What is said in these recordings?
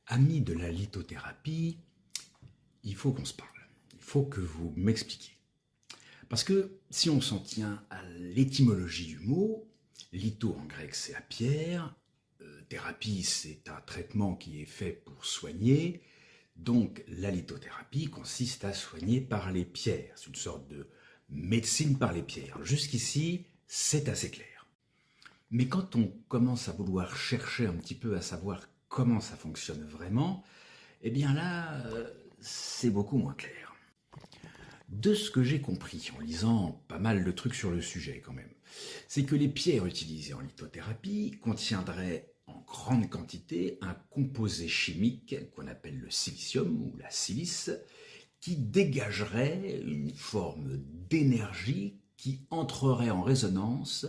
Amis de la lithothérapie, il faut qu'on se parle. Il faut que vous m'expliquiez. Parce que si on s'en tient à l'étymologie du mot, litho en grec c'est la pierre, thérapie c'est un traitement qui est fait pour soigner, donc la lithothérapie consiste à soigner par les pierres. C'est une sorte de médecine par les pierres. Jusqu'ici, c'est assez clair. Mais quand on commence à vouloir chercher un petit peu à savoir comment ça fonctionne vraiment, eh bien là, c'est beaucoup moins clair. De ce que j'ai compris en lisant pas mal de trucs sur le sujet quand même, c'est que les pierres utilisées en lithothérapie contiendraient en grande quantité un composé chimique qu'on appelle le silicium ou la silice, qui dégagerait une forme d'énergie qui entrerait en résonance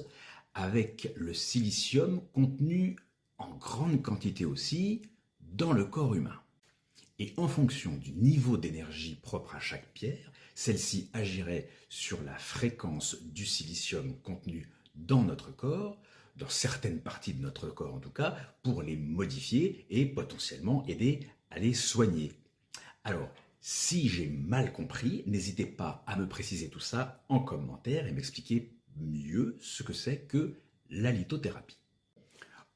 avec le silicium contenu en grande quantité aussi dans le corps humain. Et en fonction du niveau d'énergie propre à chaque pierre, celle-ci agirait sur la fréquence du silicium contenu dans notre corps, dans certaines parties de notre corps en tout cas, pour les modifier et potentiellement aider à les soigner. Alors, si j'ai mal compris, n'hésitez pas à me préciser tout ça en commentaire et m'expliquer mieux ce que c'est que la lithothérapie.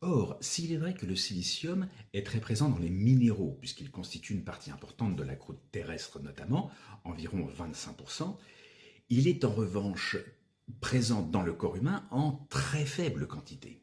Or, s'il est vrai que le silicium est très présent dans les minéraux, puisqu'il constitue une partie importante de la croûte terrestre notamment, environ 25%, il est en revanche présent dans le corps humain en très faible quantité.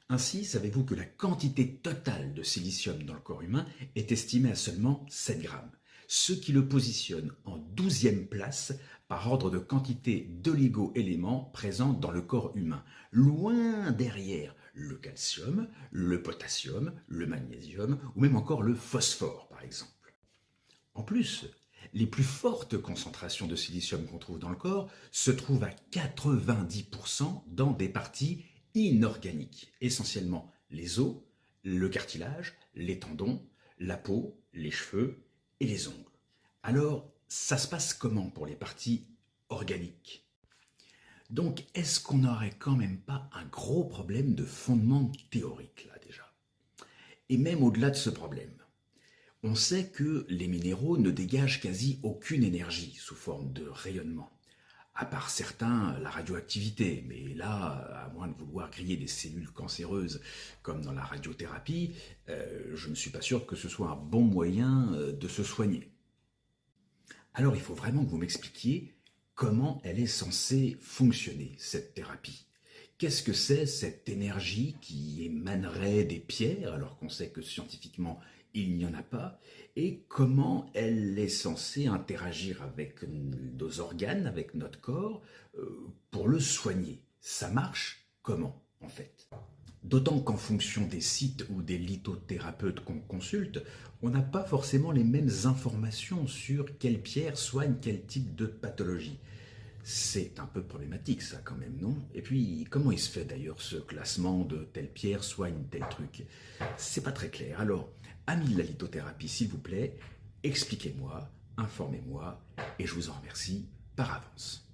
Ainsi, savez-vous que la quantité totale de silicium dans le corps humain est estimée à seulement 7 grammes, ce qui le positionne en 12e place par ordre de quantité d'oligo-éléments présents dans le corps humain, loin derrière le calcium, le potassium, le magnésium ou même encore le phosphore par exemple. En plus, les plus fortes concentrations de silicium qu'on trouve dans le corps se trouvent à 90% dans des parties inorganiques, essentiellement les os, le cartilage, les tendons, la peau, les cheveux et les ongles. Alors, ça se passe comment pour les parties organiques ? Donc, est-ce qu'on n'aurait quand même pas un gros problème de fondement théorique là déjà ? Et même au-delà de ce problème, on sait que les minéraux ne dégagent quasi aucune énergie sous forme de rayonnement. À part certains, la radioactivité, mais là, à moins de vouloir griller des cellules cancéreuses comme dans la radiothérapie, je ne suis pas sûr que ce soit un bon moyen de se soigner. Alors il faut vraiment que vous m'expliquiez comment elle est censée fonctionner, cette thérapie. Qu'est-ce que c'est cette énergie qui émanerait des pierres, alors qu'on sait que scientifiquement il n'y en a pas, et comment elle est censée interagir avec nos organes, avec notre corps, pour le soigner. Ça marche comment, en fait ? D'autant qu'en fonction des sites ou des lithothérapeutes qu'on consulte, on n'a pas forcément les mêmes informations sur quelle pierre soigne quel type de pathologie. C'est un peu problématique ça quand même, non? Et puis, comment il se fait d'ailleurs ce classement de telle pierre soigne tel truc? C'est pas très clair. Alors, amis de la lithothérapie, s'il vous plaît, expliquez-moi, informez-moi, et je vous en remercie par avance.